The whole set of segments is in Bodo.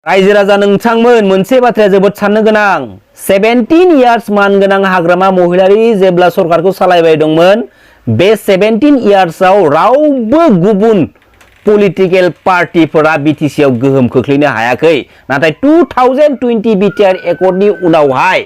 रायजो राजा नोंथांमोन मोनसे बाथ्राया जोबोद साननो गोनां 17 इयार्स मानगोनां हाग्रामा महिलारि जेब्ला सरकारखौ सालायबाय दंमोन बे 17 इयार्सआव रावबो गुबुन पलिटिकल पार्टीफोरा बीटीसी आव गोहोम खोख्लैनो हायाखै नाथाय 2020 बिटिआर एकर्डनि उनावहाय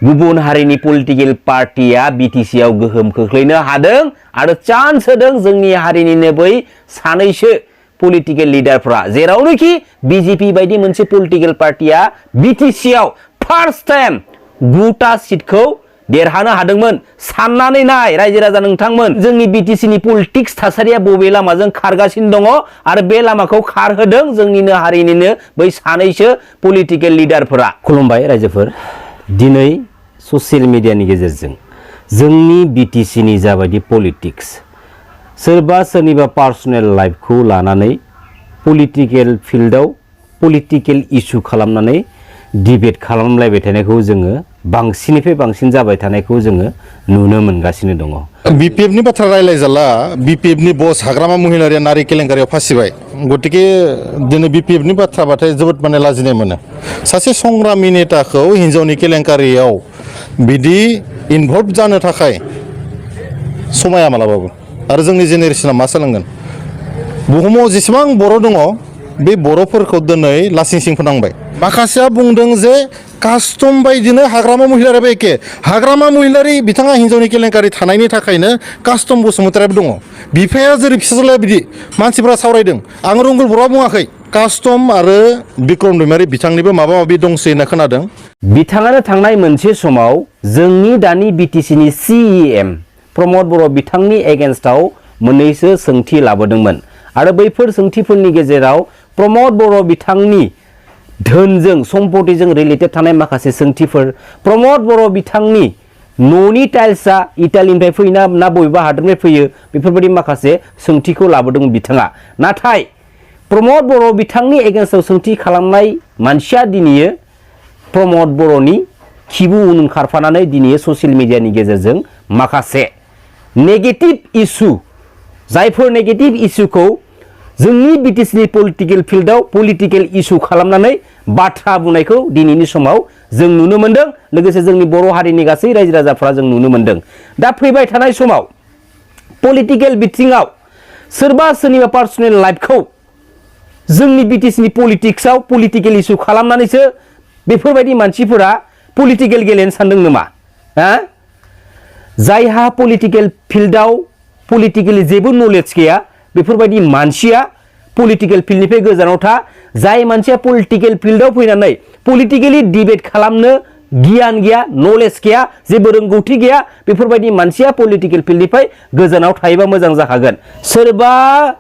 गुबुन हारिनि पलिटिकल पार्टीया बीटीसी आव गोहोम खोख्लैनो हादों आरो चान्स होदों जोंनि हारिनिनो बै सानैसो पलिटिकल लिडारफोरा जेरावनोखि बीजेपी बायदि मोनसे पलिटिकल पार्टीया बीटीसी आव फर्स्ट टाइम 9टा सीटखौ देरहानो हादोंमोन साननानै नाय रायजो राजा नोंथांमोन जोंनि बीटीसी नि पलिटिक्स थासारिया बबे लामाजों खारगासिनो दङ आरो बे लामाखौ खारहोदों जोंनिनो हारिनिनो बै सानैसो पलिटिकल लिडारफोरा खुलुमबाय रायजोफोर दिनै ससियेल मिडियानि गेजेरजों जोंनि बीटीसी नि जाबायदि पलिटिक्स सोरबा सोरनिबा पार्सनेल लाइफखौ लानानै पलिटिकल फिल्डआव पलिटिकल इशू खालामनानै डिबेट खालामलायबाय थानायखौ जोङो बांसिननिफ्राय बांसिन जाबाय थानायखौ जोङो नुनो मोनगासिनो दङ। बीपीएफनि बाथ्रा रायलायजाला बीपीएफनि बस हाग्रामा महिलारिया नारि केलेंकारियाव फासिबाय गतिके दिनै बीपीएफनि बाथ्राबाथाय जोबोद माने लाजिनाय मोनो सासे संग्रामि नेताखौ हिन्जावनि केलेंकारियाव बिदि इनभल्भ जानो थाखाय समाया मालाबाबो आरो जोंनि जेनेरेशना मा सोलोंगोन बुहुमाव जेसेबां बर' दङ बे बर'फोरखौ दिनै लासिं सिं फोनांबाय माखासेया बुंदों जे कास्टम बायदिनो हाग्रामा महिलारियाबो एखे हाग्रामा महिलारि बिथाङा हिन्जावनि केलेंकारि थानायनि थाखायनो कास्टम बसुमतारियाबो दङ बिफाया जेरै फिसाज्लाया बिदि मानसिफ्रा सावरायदों आं रंगुल बर'आ बुङाखै कास्टम आरो बिक्रम दैमारि बिथांनिबो माबा माबि दंसै होनना खोनादों बिथाङानो थांनाय मोनसे समाव जोंनि दानि बीटीसी नि सीएम प्रमद बर' बिथांनि एगेन्स्टआव मोननैसो सोंथि लाबोदोंमोन आरो बैफोर सोंथिफोरनि गेजेराव प्रमद बर' बिथांनि धोनजों सम्पतिजों रिलेटेड थानाय माखासे सोंथिफोर प्रमद बर' बिथांनि न'नि टाइल्सआ इटालिनिफ्राय फैना ना बबेबा हादरनिफ्राय फैयो बेफोरबायदि माखासे सोंथिखौ लाबोदोंमोन बिथाङा नाथाय प्रमद बर' बिथांनि एगेन्स्टआव सोंथि खालामनाय मानसिया दिनै प्रमद बर'नि खिबु उन खारफानानै दिनै ससियेल मिडियानि गेजेरजों माखासे नेगेटिव इशू जायफोर नेगेटिव इशूखौ जोंनि बीटीसी नि पलिटिकल फिल्डआव पलिटिकल इशू खालामनानै बाथ्रा बुंनायखौ दिनैनि समाव जों नुनो मोनदों लोगोसे जोंनि बर' हारिनि गासै रायजो राजाफ्रा जों नुनो मोनदों दा फैबाय थानाय समाव पलिटिकल बिथिङाव सोरबा सोरनिबा पार्सनेल लाइफखौ जोंनि बीटीसी नि पलिटिक्सआव पलिटिकल इशू खालामनानैसो बेफोरबायदि मानसिफोरा पलिटिकल गेलेनो सानदों नामा जायहा पलिटिकल फिल्डआव पलिटिकली जेबो नलेज गैया बेफोरबायदि मानसिया पलिटिकल फिल्डनिफ्राय गोजानाव था जाय मानसिया पलिटिकल फिल्डआव फैनानै पलिटिकली डिबेट खालामनो गियान गैया नलेज गैया जेबो रोंगौथि गैया बेफोरबायदि मानसिया पलिटिकल फिल्डनिफ्राय गोजानाव थायोबा मोजां जाखागोन सोरबा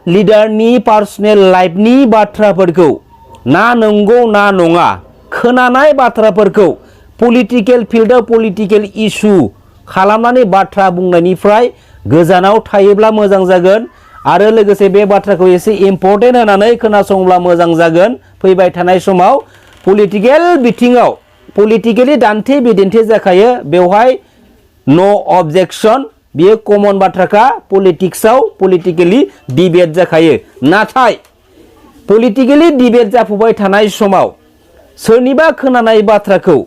लिडारनि पार्सनेल लाइफनि बाथ्राफोरखौ ना नंगौ ना नङा खोनानाय बाथ्राफोरखौ पलिटिकल फिल्डआव पलिटिकल इशू खालामनानै बाथ्रा बुंनायनिफ्राय गोजानाव थायोब्ला मोजां जागोन आरो लोगोसे बे बाथ्राखौ एसे इम्पर्टेन्ट होनानै खोनासंब्ला मोजां जागोन फैबाय थानाय समाव पलिटिकल बिथिङाव पलिटिकली दान्थे बिदिन्थे जाखायो बेवहाय नो अबजेक्शन बेयो कमन बाथ्राखा पलिटिक्सआव पलिटिकली डिबेट जाखायो नाथाय पलिटिकली डिबेट जाफुबाय थानाय समाव सोरनिबा खोनानाय बाथ्राखौ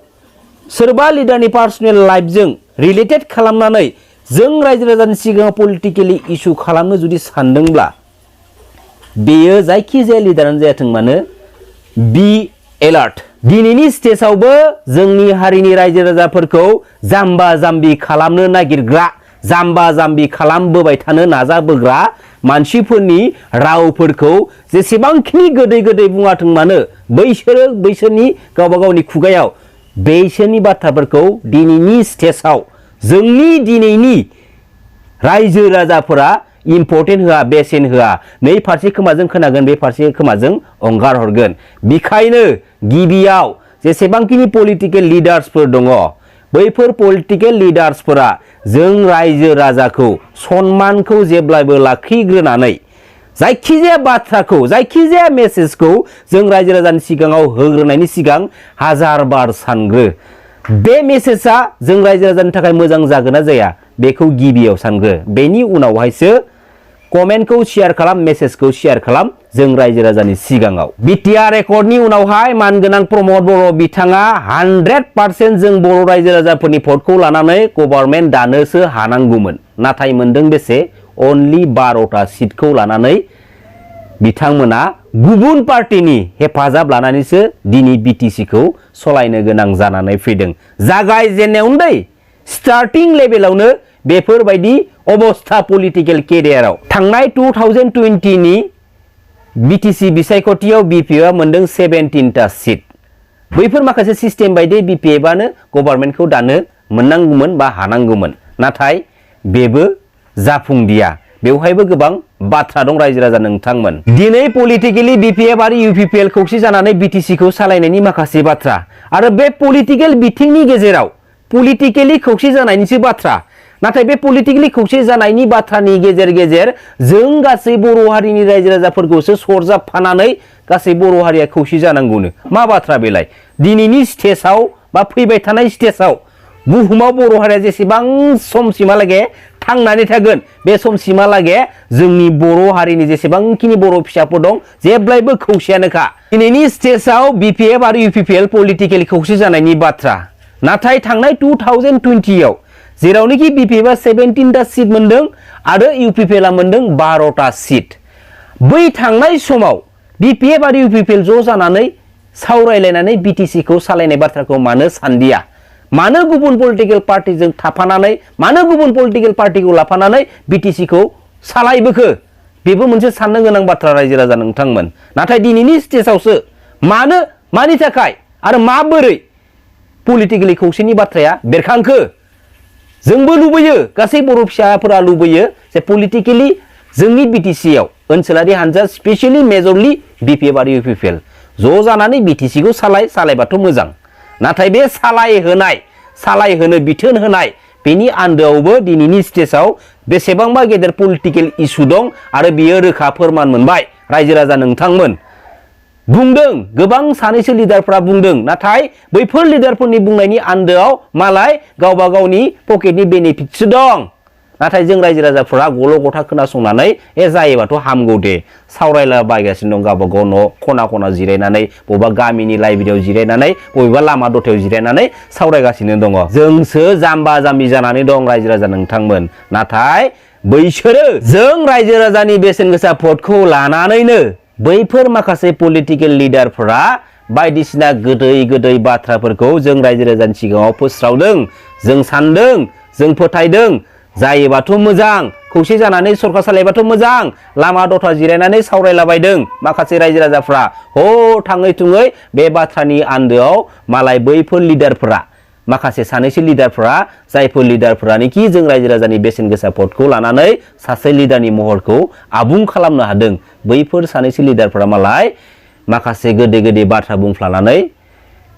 सोरबा लिडारनि पार्सनेल लाइफजों रिलेटेड खालामनानै जों रायजो राजानि सिगाङाव पलिटिकली इशू खालामनो जुदि सानदोंब्ला बेयो जायखिजाया लिडारानो जायाथों मानो बी एलार्ट दिनैनि स्टेजआवबो जोंनि हारिनि रायजो राजाफोरखौ जाम्बा जाम्बि खालामनो नागिरग्रा जाम्बा जाम्बि खालामबोबाय थानो नाजाबोग्रा मानसिफोरनि रावफोरखौ जेसेबांखिनि गोदै गोदै बुङाथों मानो बैसोरनि गावबा गावनि खुगायाव बैसोरनि बाथ्राफोरखौ दिनैनि स्टेजआव जोंनि दिनैनि रायजो राजाफोरा इम्पर्टेन्ट होआ बेसेन होआ नै फारसे खोमाजों खोनागोन बे फारसे खोमाजों अंगार हरगोन बेखायनो गिबियाव जेसेबांखिनि पलिटिकल लिडार्सफोर दङ बैफोर पलिटिकल लिडार्सफोरा जों रायजो राजाखौ सन्मानखौ जेब्लाबो लाखिग्रोनानै जायखिजाया बाथ्राखौ जायखिजाया मेसेजखौ जों रायजो राजानि सिगाङाव होग्रोनायनि सिगां हाजार बार सानग्रो बे मेसेजआ जों रायजो राजानि थाखाय मोजां जागोन ना जाया बेखौ गिबियाव सानग्रो बेनि उनावहायसो कमेन्टखौ शेयार खालाम मेसेजखौ शेयार खालाम जों रायजो राजानि सिगाङाव बिटिआर रेकर्डनि उनावहाय मानगोनां प्रमद बर' बिथाङा 100% जों बर' रायजो राजाफोरनि भटखौ लानानै गभर्नमेन्ट दानोसो हानांगौमोन नाथाय मोनदों बेसे अनलि 12टा सिटखौ लानानै बिथांमोना गुबुन पार्टीनि हेफाजाब लानानैसो दिनै बिटिसिखौ सलायनो गोनां जानानै फैदों जागायजेननायावनो स्टार्टिं लेभेलावनो बेफोरबायदि अबस्था पलिटिकल केरियाराव थांनाय 2020 नि बिटिसि बिसायख'थियाव बिपिएफआ मोनदों 17टा सिट बैफोर माखासे सिस्टेम बायदि बिपिएफआनो गभर्नमेन्टखौ दानो मोननांगौमोन बा हानांगौमोन नाथाय बेबो जाफुंदिया बेवहायबो गोबां बाथ्रा दं रायजो राजा नोंथांमोन दिनै पलिटिकेलि बिपिएफ आरो इउपिपिएल खौसे जानानै बिटिसिखौ सालायनायनि माखासे बाथ्रा आरो बे पलिटिकेल बिथिंनि गेजेराव पलिटिकेलि खौसे जानायनिसो बाथ्रा नाथाय बे पलिटिकेलि खौसे जानायनि बाथ्रानि गेजेर गेजेर जों गासै बर' हारिनि रायजो राजाफोरखौसो सरजाबफानानै गासै बर' हारिया खौसे जानांगौनो मा बाथ्रा बेलाय दिनैनि स्टेजाव बा फैबाय थानाय स्टेजाव बुहुमाव बर' हारिया जेसेबां समसिमहालागै थांनानै थागोन बे समसिमहालागै जोंनि बर' हारिनि जेसेबांखिनि बर' फिसाफोर दं जेब्लायबो खौसेयानोखा दिनैनि स्टेजाव बिपिएफ आरो इउपिपिएल पलिटिकेल खौसे जानायनि बाथ्रा नाथाय थांनाय 2020 आव जेरावनोखि बिपिएफआ 17टा सिट मोनदों आरो इउपिपिएलआ मोनदों 12टा सिट बै थांनाय समाव बिपिएफ आरो इउपिपिएल ज' जानानै सावरायलायनानै बिटिसिखौ सालायनाय बाथ्राखौ मानो सानदिया मानो गुबुन पलिटिकेल पार्टीजों थाफानानै मानो गुबुन पलिटिकेल पार्टीखौ लाफानानै बिटिसिखौ सालायबोखो बेबो मोनसे साननो गोनां बाथ्रा रायजो राजा नोंथांमोन नाथाय दिनैनि स्टेजावसो मानि थाखाय आरो माबोरै पलिटिकेलि खौसेनि बाथ्राया बेरखांखो जोंबो लुबैयो गासै बर' फिसाफोरा लुबैयो जे पलिटिकेलि जोंनि बिटिसिआव ओनसोलारि हानजा स्पेशली मेजरलि बिपिएफ आरो इउपिपिएल ज' जानानै बिटिसिखौ सालायबाथ' मोजां नाथाय बे सालायहोनो बिथोन होनाय बेनि आन्दोआवबो दिनैनि स्टेजाव बेसेबांबा गेदेर पलिटिकेल इस्यु दं आरो बियो रोखा फोरमान मोनबाय रायजो राजा नोंथांमोन बुंदों गोबां सानैसो लिडारफोरा बुंदों नाथाय बैफोर लिडारफोरनि बुंनायनि आन्दोआव मालाय गावबा गावनि पकेटनि बेनिफिटसो दं नाथाय जों रायजो राजाफोरा गल' गथा खोनासंनानै जायोबाथ' हामगौ दे सावरायलाबायगासिनो दं गावबा गाव न' खना खना जिरायनानै बबेबा गामिनि लाइब्रेरियाव जिरायनानै बबेबा लामा दथायाव जिरायनानै सावरायगासिनो दङ जोंसो जाम्बा जाम्बि जानानै दं रायजो राजा नोंथांमोन नाथाय बैसोरो जों रायजो राजानि बेसेन गोसा भटखौ लानानैनो बैफोर माखासे पलिटिकेल लिडारफोरा बायदिसिना गोदै बाथ्राफोरखौ जों रायजो राजानि सिगाङाव फोस्रावदों जों सानदों जों फोथायदों जायोबाथ' मोजां खौसे जानानै सरकार सालायबाथ' मोजां लामा दथा जिरायनानै सावरायलाबायदों माखासे रायजो राजाफ्रा थाङै थुङै बे बाथ्रानि आन्दोआव मालाय बैफोर लिडारफोरा माखासे सानैसो लिडारफोरा जायफोर लिडारफोरानोखि जों रायजो राजानि बेसेन गोसा भटखौ लानानै सासे लिडारनि महरखौ आबुं खालामनो हादों बैफोर सानैसो लिडारफोरा मालाय माखासे गोदै बाथ्रा बुंफ्लानानै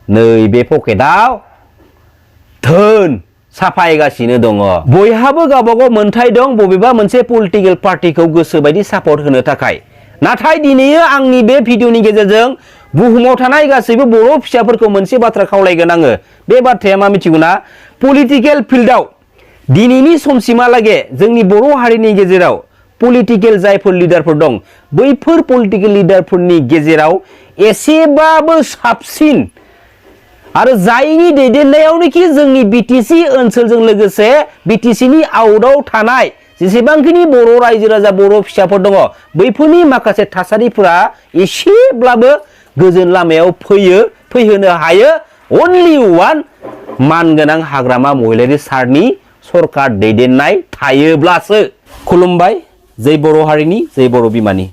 नैबे पकेटाव धोन साफायगासिनो दङ बयहाबो गावबागाव मोन्थाय दं बबेबा मोनसे पलिटिकेल पार्टीखौ गोसोबायदि सापर्ट होनो थाखाय नाथाय दिनैयो आंनि बे भिडिअनि गेजेरजों बुहुमाव थानाय गासैबो बर' फिसाफोरखौ मोनसे बाथ्रा खावलायगोन आङो बे बाथ्राया मा मिथिगौना पलिटिकेल फिल्डआव दिनैनि समसिमहालागै जोंनि बर' हारिनि गेजेराव पलिटिकेल जायफोर लिडारफोर दं बैफोर पलिटिकेल लिडारफोरनि गेजेराव एसेबाबो साबसिन आरो जायनि दैदेननायावनोखि जोंनि बिटिसि ओनसोलजों लोगोसे बिटिसिनि आउटआव थानाय जेसेबांखिनि बर' रायजो राजा बर' फिसाफोर दङ बैफोरनि माखासे थासारिफोरा एसेब्लाबो गोजोन लामायाव फैहोनो हायो अनलि वान मानगोनां हाग्रामा महिलारि सारनि सरकार दैदेननाय थायोब्लासो खुलुमबाय जै बर' हारिनि जै बर' बिमानि